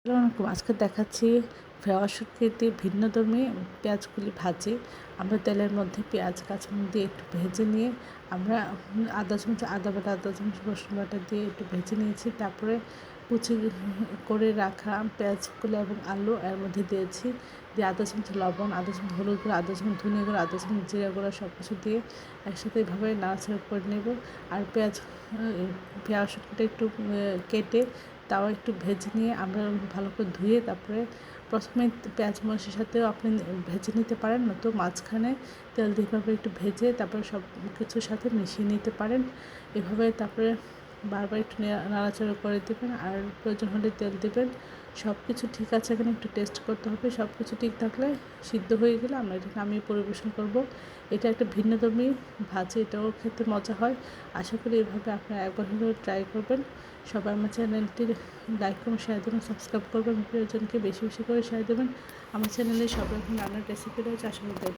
আসসালামু আলাইকুম। আজকে দেখাচ্ছি ফেওয়া ভিন্নধর্মী পেঁয়াজগুলি ভাজি। আমরা তেলের মধ্যে পেঁয়াজ কাঁচামরিচ দিয়ে একটু ভেজে নিয়ে আমরা আদা চামচ আদা বাটা, আদা চামচ রসুন বাটা দিয়ে একটু ভেজে নিয়েছি। তারপরে কুচি করে রাখা পেঁয়াজগুলো এবং আলু এর মধ্যে দিয়েছি। দিয়ে আদা চামচ লবণ, আদা চামচ হলুদ গুঁড়ো, আদা চামচ ধনিয়া গুঁড়ো, আদা চামচ জিরা গুঁড়ো সব কিছু দিয়ে একসাথে এভাবে নাড়াচাড়া করে নেব। আর পেঁয়াজ শুটকিটা একটু কেটে তাও একটু ভেজে নিয়ে আমরা ভালো করে ধুয়ে তারপরে প্রথমে পেঁয়াজ মরিচের সাথেও আপনি ভেজে নিতে পারেন, নয়তো মাঝখানে তেল দিয়ে একটু ভেজে তারপরে সব কিছুর সাথে মিশিয়ে নিতে পারেন। এভাবে তারপরে বারবার একটু নাড়াচাড়া করে দেবেন আর প্রয়োজন হলে তেল দেবেন। সব কিছু ঠিক আছে কিনা একটু টেস্ট করতে হবে। সব কিছু ঠিক থাকলে সিদ্ধ হয়ে গেলে আমরা এটাকে নামিয়ে পরিবেশন করব। এটা একটা ভিন্নধর্মী ভাজি, এটাও খেতে মজা হয়। আশা করি এভাবে আপনারা একবার হলেও ট্রাই করবেন। সবাই আমার চ্যানেলটি লাইক করুন, শেয়ার দেবেন, সাবস্ক্রাইব করবেন, প্রিয়জনকে বেশি বেশি করে শেয়ার দেবেন। আমার চ্যানেলে সব রকম রান্নার রেসিপি রয়েছে, আশা করি